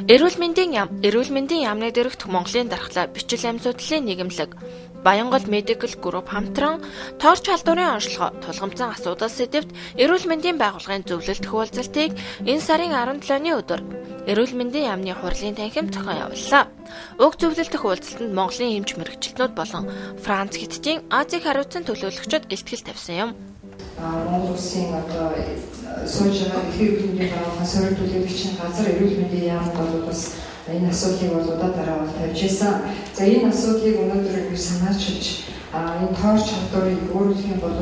Эрүүл мэндийн яамны дээрх Монголын дархлаа бичил амьсгалын нийгэмлэг Баянгол Medical Group хамтран тоорч халдварын онцлогоо тулгамцсан асуудал сэдвт эрүүл мэндийн байгууллагын зөвлөлт хуулзалтыг энэ сарын 17-ны өдөр эрүүл мэндийн яамны хурлын танхимд зохион явууллаа. Уг зөвлөлт хуулзалтанд Монголын эмч мэрэгчлэнүүд болон Франц Хятадын Азийг хариуцсан төлөөлөгчид илтгэл тавьсан юм. Монгол улсын сууж байгаа эрүүл мэндийн байгууллагын суурь төлөөлөгчийн газар эрүүл мэндийн яам бол бас энэ асуудлыг бол удаа дараа тавьж байсан. За энэ асуудлыг өнөөдөр санаачилж энэ тоорч халдварыг өөрчлөх юм бол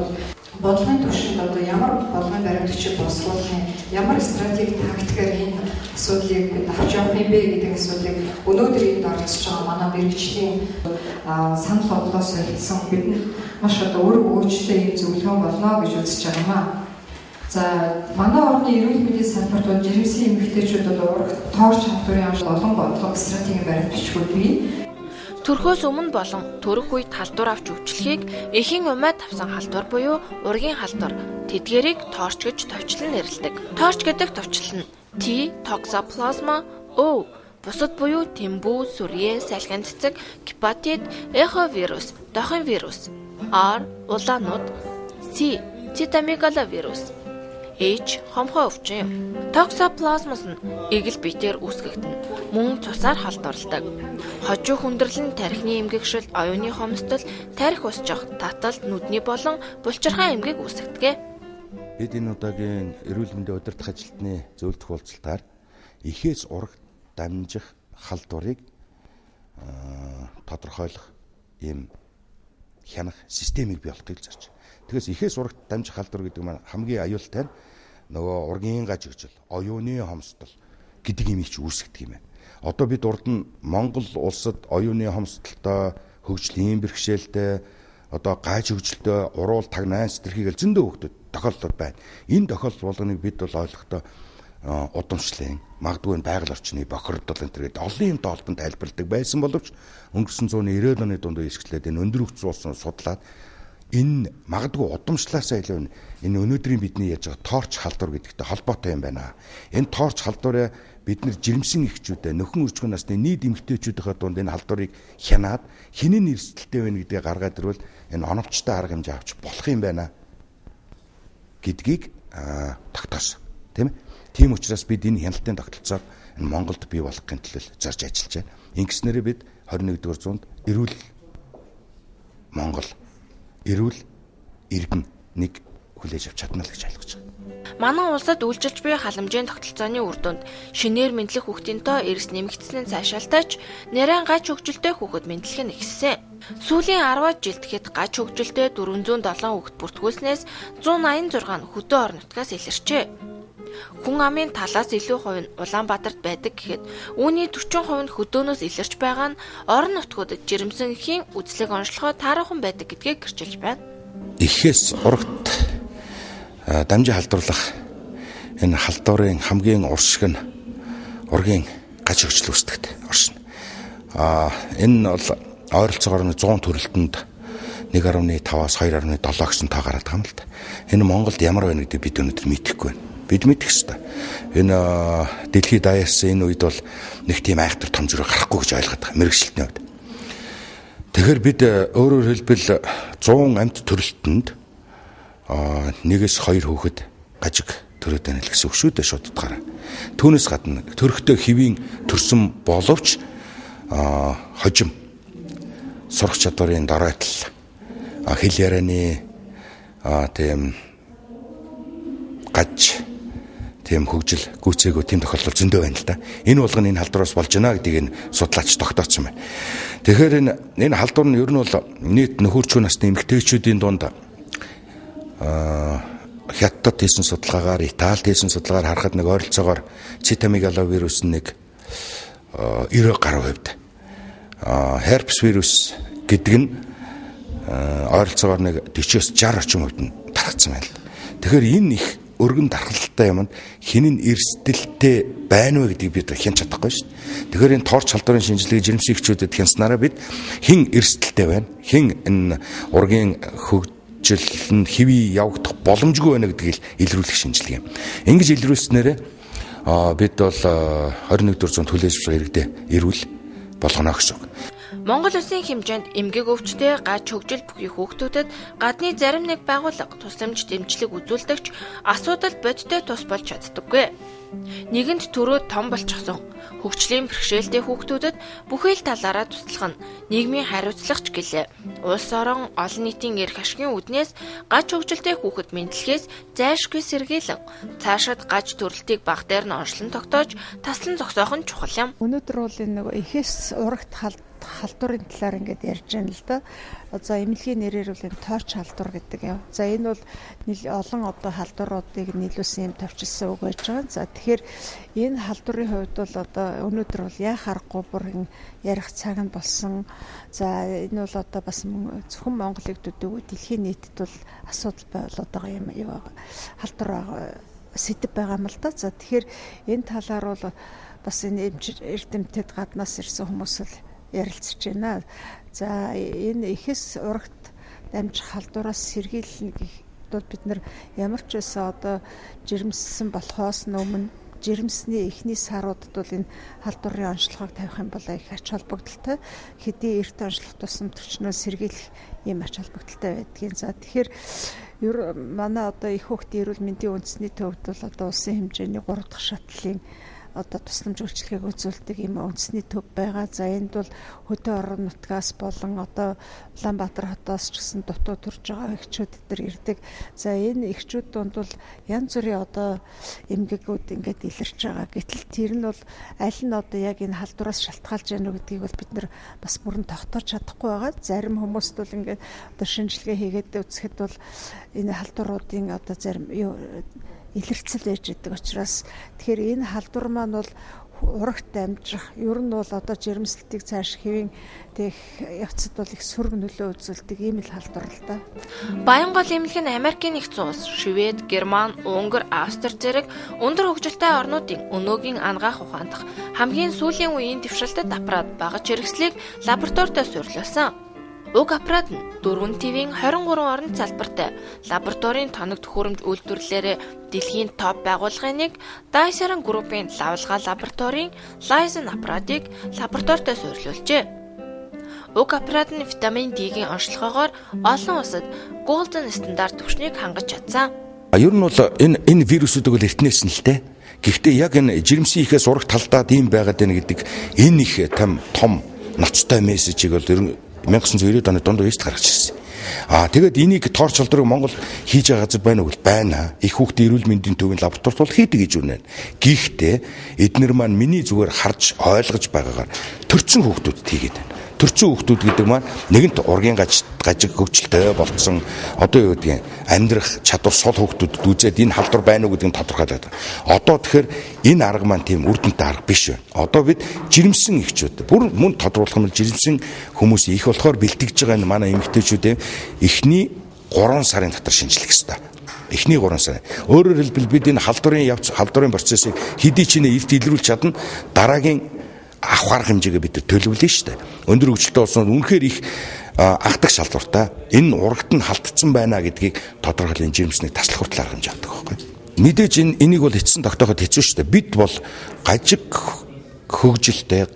бодлогын түвшинд одоо ямар бодлогын баримтчид босгуулах юм, ямар стратеги тактикээр энэ асуудлыг бид авч явах юм бэ гэдэг асуудлыг өнөөдөр энд оролцож байгаа манай мэрэгжлийн санал бодлоос солилцсон бидэнд маш одоо өөр өөрчлөлттэй юм зөвлөгөө болно гэж үзэж байгаа юм аа. За манай орны эрүүл мэндийн салбарт бол жирэмсэн эмэгтэйчүүд бол тоорч халдварын олон бодлого стратеги баримтчид бий. Төрхөөс өмнө болон төрөх үед халдвар авч өвчлөхийг эхийн умайд тавсан халдвар буюу ургийн халдвар тэдгээрийг тоорч гэж товчлон нэрлэдэг. Тоорч гэдэг товчлол нь T toxoplasma, O бусад буюу тэмбүү, сүрье, салхинд цэцэг, гепатит, эховирус, дохин вирус, R улаанууд, C цитомегаловирус, H хомхоо өвчин. Toxoplasma нь эгэл биетээр үүсгэгдэнэ. Мөн цусаар халдварладаг. Хожуу хүндрэл нь тархины эмгэгшил, оюуны хомсдол, тархи усчих, татал, нүдний болон булчирхай эмгэг үүсгэдэг. Бид энэ удаагийн эрүүл мэндийн удирдах ажилтны зөвлөлт хуулцалтаар эхээс урагт дамжих халдварыг тодорхойлох ийм хянах системийг бий болгохыг зорж. Тэгээс эхээс урагт дамжих халдвар гэдэг маань хамгийн аюултай нь нөгөө ургийн гаж өгжил, оюуны хомсдол гэдэг имийг ч үүсгдэг юм байна. Одоо бид урд нь Монгол улсад оюуны хомсдолтой, хөгжлийн бэрхшээлтэй, одоо гаж хөгжилтэй, уруул тагнайн стэрхийг л зөндөө хөгдөд тохиолдол байна. Энэ тохиолдол болгоныг бид бол ойлгохдоо удамшлын, магадгүй байгаль орчны бохирдол энэ төргээд олон юм тоолбонд тайлбарладаг байсан боловч өнгөрсөн 190 оны дунд үеэсгэлээд энэ өндөр хөгжсөн улсын судлаад энэ магадгүй удамшлаасаа илүү энэ өнөөдрийн бидний яаж байгаа тоорч халдвар гэдэгтэй холбоотой юм байна. Энэ тоорч халдвараа бид нар жирэмсэн эхчүүдээ нөхөн үржих насны нийт эмэгтэйчүүдийнхээ дунд энэ халдварыг хянаад хинэн эрсдэлтэй байна гэдгээ гаргаад ирвэл энэ оновчтой арга хэмжээ авч болох юм байна гэдгийг тогтоосон. Тийм ээ. Тийм учраас бид энэ хяналтын тогтолцоог энэ Монголд бий болгохын төлөө зорж ажиллаж байна. Ингэснээрээ бид 21-р зуунд эрүүл Монгол, эрүүл иргэн нэг хүлээж авч чадна л гэж ойлгож байгаа. Манай улсад үйлчилж буй халамжийн тогтолцооны үр дүнд шинээр мэдлэх хүүхдийн тоо эрс нэмэгдсэн цаашаалтайч нэрэн гач хөгжилтэй хүүхэд мэдлэх нь ихссэн. Сүүлийн 10 жилд хэд гач хөгжилтэй 407 хүүхэд бүртгүүлснээс 186 нь хөдөө орон нутгаас илэрчээ. Хүн амын талаас илүү хувь нь Улаанбаатарт байдаг гэхэд үүний 40% нь хөдөөнөөс илэрч байгаа нь орон нутгуудад жирэмсэн эхийн үзлэг онцлогоо таарахын байдаг гэдгийг гэрчилж байна. Эхээс урагт дамжин халдварлах энэ халдварын хамгийн уршиг нь ургийн гач хөгжил үүсдэгт оршино. Энэ бол ойролцоогоор 100 төрөлтөнд 1.5-аас 2.7 гэсэн тоо гараад байгаа юм л да. Энэ Монголд ямар байна гэдэг бид өнөөдөр мэдэхгүй байна. Бид мэдэх ёстой. Энэ дэлхийд даяарсан энэ үед бол нэг тийм айхтар том зүрх гарахгүй гэж ойлгоод байгаа мэрэгчлэлтний үед. Тэгэхээр бид өөрөөр хэлбэл 100 амьд төрөлтөнд 1-2 хүүхэд гажиг төрөөд байна л гэсэн үг шүү дээ шууд утгаараа. Түүнээс гадна төрхтөө хэвийн төрсөн боловч хожим сурах чадварын доройтол хэл ярианы тийм гаж тийм хөгжил гүйцээгөө тийм тохиолдол зөндөө байна л да. Энэ болгоно энэ халдвараас болж байна гэдгийг энэ судлаач тогтооцсон байна. Тэгэхээр энэ халдвар нь ер нь бол нийт нөхөрчүү насны эмэгтэйчүүдийн дунд Хятад хийсэн судалгаагаар, Италид хийсэн судалгаагаар харахад нэг ойролцоогоор цитомегаловирус нэг 90 гаруй хувьд, herpes вирус гэдэг нь ойролцоогоор нэг 40-60 орчим хувьд нь тархацсан байна. Тэгэхээр энэ их өргөн дархалтай юмд хинэн эрсдэлтэй байна вэ гэдгийг бид хянч чадахгүй шүү дээ. Тэгэхээр энэ тоорч халдварын шинжилгээ жирэмсэн эхчүүдэд хянснараа бид хэн эрсдэлтэй байна, хэн энэ ургийн хөгжил нь хэвий явагдах боломжгүй байна гэдгийг илрүүлэх шинжилгээ юм. Ингэж илрүүлснээрээ бид бол 21-р зуунд хүлээж авах иргэдээ эрүүл болгоно гэсэн үг. Монгол Улсын хэмжээнд эмгэг өвчтэй гаж хөгжил бүхий хүүхдүүдэд гадны зарим нэг байгууллага тусламж дэмжлэг үзүүлдэгч асуудал бодиттой тус болж чаддаггүй. Нэгэнд төрөө том болчихсон хөгжлийн бэрхшээлтэй хүүхдүүдэд бүхэл талаараа туслах нь нийгмийн хариуцлагч гэлээ. Улс орон олон нийтийн эрх ашигын үүднээс гаж хөгжилтэй хүүхэд мэдлэгээс зайлшгүй сэргийлэн цаашид гаж төрөлтийг баг дээр нь онцлон тогтоож таслан зогсоох нь чухал юм. Өнөөдөр бол энэ нэг эхээс урагт халдварын талаар ингээд ярьж байна л да. За эмнэлгийн нэрээр бол энэ тооч халдвар гэдэг юм. За энэ бол олон одоо халдваруудыг нийлүүлсэн юм товчилсан үг байж байгаа. За тэгэхээр энэ халдварын хувьд бол одоо өнөөдөр бол яа харахгүй бүр ярих цаг нь болсон. За энэ бол одоо бас зөвхөн Монголыг төдөөгүй дэлхийн нийтэд бол асуудал болоод байгаа юм юу халдвар сэдв байгаа юм л да. За тэгэхээр энэ талаар бол бас энэ эрдэмтэд гаднаас ирсэн хүмүүс л ярилцж байна. За энэ ихээс урагт дамжих халдвараас сэргийлнэ гэхэд бид нар ямар ч байсан одоо жирэмссэн болохоос өмнө жирэмсний эхний саруудад бол энэ халдварын онцлогыг тавих юм бол их ач холбогдолтой. Хэдий эрт онцлох тусам төчнөө сэргийлэх ийм ач холбогдолтой байдгийн. За тэгэхээр манай одоо их хүүхдийн эрүүл мэндийн үндэсний төвд бол одоо улсын хэмжээний 3 дахь шатлалын одоо тусламж үйлчилгээг үзүүлдэг юм үндэсний төв байгаа. За энд бол хөдөө орон нутгаас болон одоо Улаанбаатар хотоос ч гэсэн дутуу төрж байгаа эхчүүд эдгээр ирдэг. За энэ эхчүүд донд бол янз бүрийн одоо эмгэгүүд ингээд илэрч байгаа. Гэтэл тэр нь бол аль нь одоо яг энэ халдвараас шалтгаалж байна уу гэдгийг бол бид нар бас бүрэн тогтоож чадахгүй байгаа. Зарим хүмүүст бол ингээд одоо шинжилгээ хийгээд үзэхэд бол энэ халдваруудын одоо зарим илэрцэл ээж идэг учраас тэгэхээр энэ халдвар маань бол урагт дамжих ер нь бол одоо жирэмслэлтийг цааш хэвэн тех явцад бол их сөрөг нөлөө үзүүлдэг ийм л халдвар л да. Баянгол эмнэлэг нь Америкийн нэгдсэн улс, Швед, Герман, Унгар, Австри зэрэг өндөр хөгжилтэй орнуудын өнөөгийн ангаах ухаандах хамгийн сүүлийн үеийн дэвшилтэд аппарат багаж хэрэгслийг лабораторид суйрлуулсан. Уг аппарат нь 4 ТV-ийн 23 орнд залбартай лабораторийн тоног төхөөрөмж үйлдвэрлэлээр дэлхийн топ байгууллагын нэг Dyson группийн лавлгаа лабораторийн Lyson аппаратыг лабораторид суйрлуулжээ. Уг аппарат нь витамин D-гийн онцлогоогоор олон улсад Golden стандарт түвшнийг хангаж чадсан. Ер нь бол энэ вирусууд бол эртнээс нь л те. Гэхдээ яг энэ жирэмсэн ихээс урагт талдаад ийм байгаад байна гэдэг энэ их том ноцтой мессежийг бол ер нь 1990-ад оны дунд үеэс гаргаж ирсэн. Тэгээд энийг тоорч халдварыг Монгол хийж байгаа газар байна уу гэвэл байна. Их хүүхдийн эрүүл мэндийн төвийн лабораторид бол хийдэг гэж үнэ. Гэхдээ эднэр маань миний зүгээр харж ойлгож байгаагаар төрчин хүүхдүүдэд хийгээд байна. Төрчин хүүхдүүд гэдэг маань нэгэнт ургийн гажиг хөгжилтэй болцсон одоо юу гэдгийг амьдрах чадвар сул хүүхдүүдэд үзээд энэ халдвар байна уу гэдгийг тодорхойлоод байна. Одоо тэгэхээр энэ арга маань тийм үр дүнтэй арга биш байна. Одоо бид жирэмсэн ихчүүд бүр мөн тодруулах юм жирэмсэн хүмүүс их болохоор бэлтгэж байгаа энэ манай эмэгтэйчүүд эхний 3 сарын дотор шинжлэх ёстой. Эхний 3 сар. Өөрөөр хэлбэл бид энэ халдварын процессыг хэдий ч нэ эрт илрүүлж чадна. Дараагийн авах хэмжээгээ бид төлөвлөе шүү дээ. Өндөр хөгжилтэй улсууд үнэхээр их ахдаг шалдвартай энэ урагт нь халтцсан байна гэдгийг тодорхойлын жирэмсний таслах хүртэл арга хэмжээ авдаг байхгүй. Мэдээж энийг бол эцсэн тогтооход хэцүү шүү дээ. Бид бол гажиг хөгжилтэй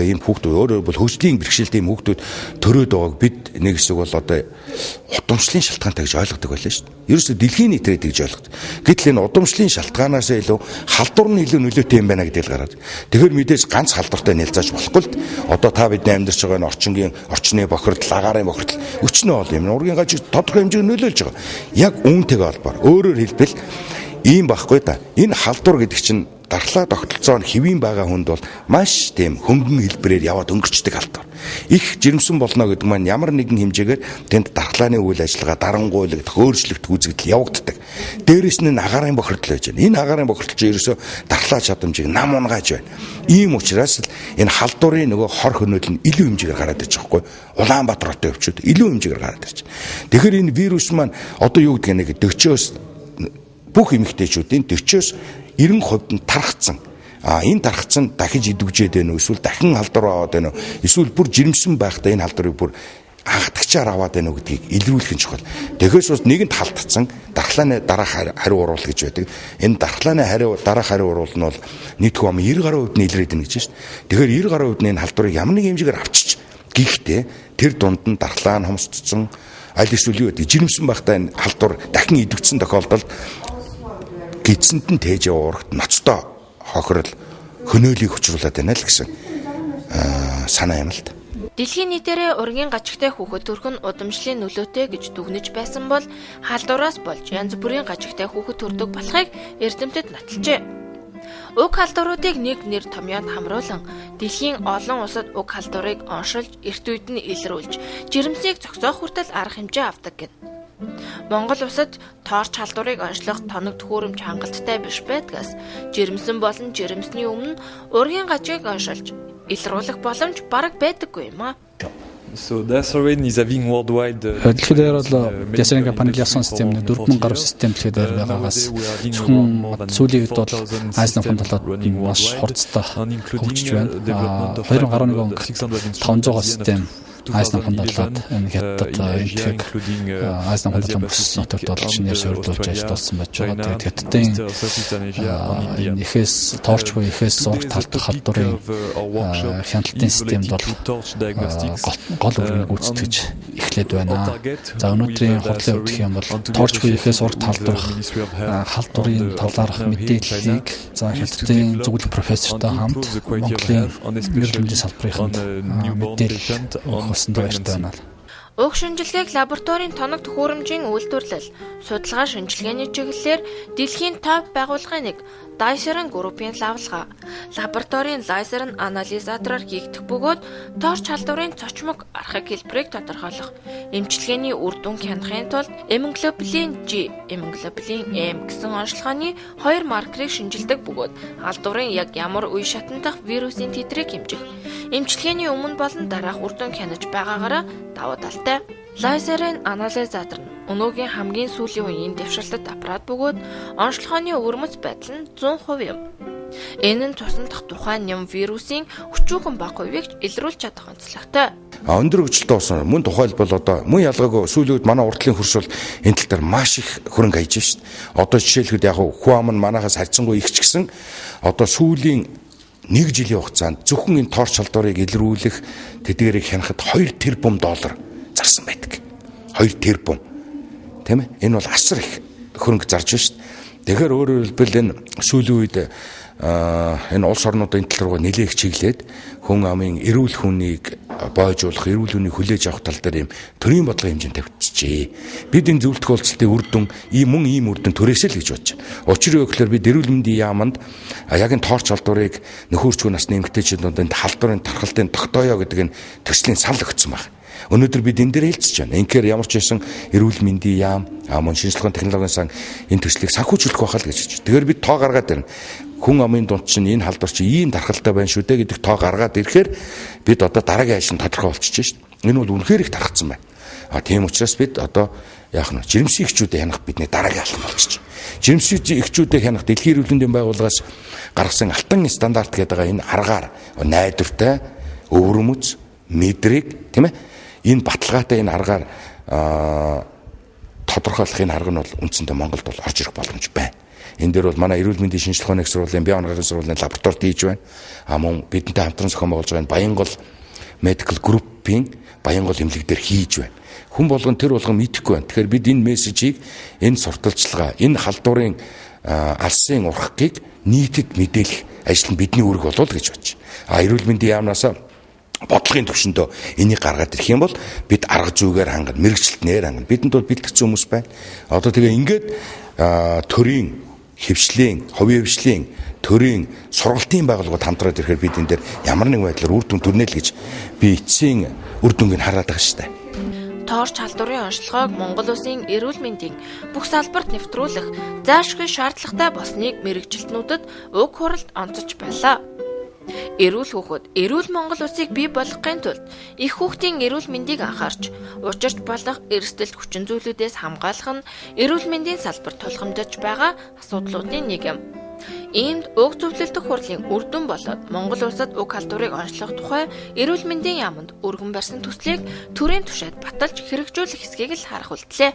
ийм хүүхдүүд өөрөөр бол хөгжлийн бэрхшээлтэй ийм хүүхдүүд төрөөд байгааг бид нэг хэсэг бол одоо удамшлын шалтгаантай гэж ойлгодог байлаа шүү дээ. Ерөөсөө дэлхийн нийтрээд гэж ойлгодог. Гэтэл энэ удамшлын шалтгаанаас илүү халдвар нь илүү нөлөөтэй юм байна гэдгийг гараад. Тэгэхээр мэдээж ганц халдвартай нэлзааж болохгүй л одоо та бидний амьдарч байгаа энэ орчны бохирдол, агаарын бохирдол өчнөө бол юм. Ургийн гажиг тодорхой хэмжээгээр нөлөөлж байгаа. Яг үүнтэйгээ холбоор. Өөрөөр хэлбэл ийм байхгүй да. Энэ халдвар гэдэг чинь дархлаа тогтолцоо нь хэвийн байгаа хүнд бол маш тийм хөнгөн хэлбэрээр яваад өнгөрчдөг халдвар. Их жирэмсэн болно гэдэг маань ямар нэгэн хэмжээгээр тэнд дархлааны үйл ажиллагаа дарангуйлагдах, өөрчлөгдөх үзэгдэл явагддаг. Дээрээс нь агаарын бохирдол байж байна. Энэ агаарын бохирдол чинь ерөөсөө дархлаа чадамжийг нам унгааж байна. Ийм учраас л энэ халдварын нөгөө хор хөнөөл нь илүү хэмжээгээр гараад ирж байгаа хгүй. Улаанбаатар хотын өвчүүд илүү хэмжээгээр гараад ирж байна. Тэгэхээр энэ вирус маань одоо юу гэдэг нэг 40-оос бүх эмэгтэйчүүдийн 40-оос 90% нь тархацсан. Энэ тархацсан дахиж идвгжээд байна уу? Эсвэл дахин халдвар аваад байна уу? Эсвэл бүр жирэмсэн байхдаа энэ халдварыг бүр анхдагчаар аваад байна уу гэдгийг илрүүлэх нь чухал. Тэгэхээс бас нэгэнд халтцсан дархлааны дараах хариу уруул гэж байдаг. Энэ дархлааны дараах хариу уруул нь бол нийтгүй ам 90 гаруй хувьд нь илрээд байна гэж байна шүү дээ. Тэгэхээр 90 гаруй хувьд нь энэ халдварыг ямар нэг хэмжээгээр авчиж гэхдээ тэр дунд нь дархлаа нь хомсдсон аль эсвэл юу гэдэг жирэмсэн байхдаа энэ халдвар дахин идэвхсэн тохиолдолд гидсэнд нь тээж уурахт ноцтой хохирол хөнөөлийг учруулад байна л гэсэн санаа юм л та. Дэлхийн нийтээрээ ургийн гажигтай хүүхэд төрөх нь удамшлын нөлөөтэй гэж дүгнэж байсан бол халдвараас болж янз бүрийн гажигтай хүүхэд төрдөг болохыг эрдэмтэд нотолжээ. Уг халдваруудыг нэг нэр томьёонд хамруулан дэлхийн олон улсад уг халдварыг оншилж эрт үед нь илрүүлж жирэмсийг зогсоох хүртэл арга хэмжээ авдаг гэнэ. Монгол улсад тоорч халдварыг онцлох тоног төхөөрөмж хангалттай биш байдгаас жирэмсэн болон жирэмсний өмнө ургийн гажиг оншилж илрүүлэх боломж бараг байдаггүй юм аа. Дэлхийд дээр бол Ясрын компани ясан систем 4000 гаруй систем дэлхийд дээр байгаагаас зөвхөн сүүлийн үед бол Айсланд фондолоод маш хурцтай хөгжиж байна. 2011 он 500 систем Айсланд фондолоод энэ хятад энтэг Айсланд фондолын бүс нутагт болж нэр сөрдүүлж ажилласан байж байгаа. Тэгээд хятадын ихээс тоорч буй ихээс урагт халдах халдварын хяналтын системд бол гол үрийг гүйцэтгэж эхлээд байна. За өнөөдрийн хурлын хувьд гэх юм бол тоорч буй ихээс урагт халдварын талаарх мэдээллийг за хятадын зөвлөх профессортой хамт Монголын нэрвэлийн салбарынханд мэдээлэл болсон баяртай байна. Уг шинжилгээг лабораторийн тоног төхөөрөмжийн үйлдвэрлэл, судалгаа шинжилгээний чиглэлээр дэлхийн топ байгууллагын нэг Dyson группийн лавлага, лабораторийн лазер анализатороор хийгдэх бөгөөд тоорч халдварын цочмог архаг хэлбэрийг тодорхойлох, эмчилгээний үр дүнг хянахын тулд эмглобулин G, эмглобулин M гэсэн онцлогооны хоёр маркерыг шинжилдэг бөгөөд халдварын яг ямар үе шатандах вирусын тэдрийг хэмжих, эмчилгээний өмнө болон дараах үр дүнг хянаж байгаагаараа давуу талтай. Лазерын анализатор нь өнөөгийн хамгийн сүүлийн үеийн дэвшилтэт аппарат бөгөөд онцлогооны өвөрмөц байдал нь 100% юм. Энэ нь тусандах тухайн ням вирусын өчүүхэн бага хувийг илрүүлж чадах онцлогтой. Өндөр хөгжилтэй болсон мөн тухайлбал одоо мөн ялгаагүй сүүлийн үед манай уртлын хөрш бол энэ тал дээр маш их хөрөнгө хайж байна шүү дээ. Одоо жишээлбэл яг хүн ам нь манахаас харьцангуй их ч гэсэн одоо сүүлийн 1 жилийн хугацаанд зөвхөн энэ тоорч халдварыг илрүүлэх тэдгээрийг хянахад $2 тэрбум зарсан байдаг. 2 тэрбум. Тийм ээ? Энэ бол асар их хөрөнгө зарж байна шүү дээ. Тэгэхээр өөрөөр хэлбэл энэ сүүлийн үед энэ улс орнуудын тал руу нэлээх чиглээд хүн амын эрүүл хүнийг боожуулах, эрүүл хүнийг хүлээж авах тал дээр юм төрийн бодлогын хэмжээнд тавьчихжээ. Бид энэ зөвлөлт хөлцөлтийн үр дүн ийм үр дүн төрөөсэй л гэж бодож байна. Учир нь гэхээр бид эрүүл мэндийн яамд яг энэ тоорч халдварыг нөхөрчгүй насны эмэгтэйчүүд энэ халдварын тархалтын тогтооё гэдэг энэ төслийн санал өгсөн байна. Өнөөдөр бид энэ дээр хэлцэж байна. Инхээр ямар ч байсан эрүүл мэндийн яам, мөн шинжилгээний технологийн сан энэ төслийг санхүүжүүлэх байхаа л гэж хэлж. Тэгэхээр бид тоо гаргаад байна. Хүн амын дунд чинь энэ халдвар чинь ийм тархалтай байна шүү дээ гэдэг тоо гаргаад ирэхээр бид одоо дараагийн ажил нь тодорхой болчихж байна шүү дээ. Энэ бол үнэхээр их тархацсан байна. Тийм учраас бид одоо яах нь жирэмсэн эхчүүдэд хянах бидний дараагийн алхам болчихж байна. Жирэмсэн эхчүүдэд хянах Дэлхийн эрүүл мэндийн байгууллагаас гаргасан алтан стандарт гэдэг энэ аргаар найдвартай, өвөрмөц, мэдрэг тийм ээ энэ баталгаатай энэ аргаар тодорхойлох энэ арга нь бол үндсэндээ Монголд бол орж ирэх боломж байна. Энэ дээр бол манай эрүүл мэндийн шинжилгээний сургуулийн бие оногийн сургуулийн лабораторид хийж байна. Мөн бидэнтэй хамтран зохион байгуулж байгаа Баянгол Medical Group-ийн Баянгол эмнэлэг дээр хийж байна. Хүн болгон тэр болгон мэдэхгүй байна. Тэгэхээр бид энэ мессежийг, энэ сурталчилгаа, энэ халдварын алсын урхахыг нийтэд мэдээлэх ажил нь бидний үүрэг болов гэж бодож байна. Эрүүл мэндийн яамнаас бодлогын төвшөндөө энийг гаргаад ирэх юм бол бид арга зүйгээр хангана, мэрэгчлэлтнээр хангана. Бидэнд бол бэлтгэсэн хүмүүс байна. Одоо тэгээ ингээд төрийн хэвшлийн, хувийн хэвшлийн, төрийн сургалтын байгууллагууд хамтраад ирэхээр бид энэ дээр ямар нэгэн байдлаар үр дүн төрнө л гэж би эцсийн үр дүнгийг хараад байгаа шүү дээ. Тоорч халдварын онцлогоог Монгол улсын эрүүл мэндийн бүх салбарт нэвтрүүлэх заашгүй шаардлагатай болсныг мэрэгжилтнүүдэд уг хуралд онцолж байлаа. Эрүүл хүүхэд, эрүүл Монгол улсыг бий болгохын тулд их хүүхдийн эрүүл мэндийг анхаарч, учирч болох эрсдэл хүчин зүйлүүдээс хамгаалах нь эрүүл мэндийн салбарт тулгамдж байгаа асуудлуудын нэг юм. Иймд уг зөвлөлдөх хурлын үр дүн болоод Монгол улсад уг халдварыг онцлох тухай эрүүл мэндийн яамд өргөн барьсан төслийг төрийн түвшинд баталж хэрэгжүүлэх хэсгийг л харах үлдлээ.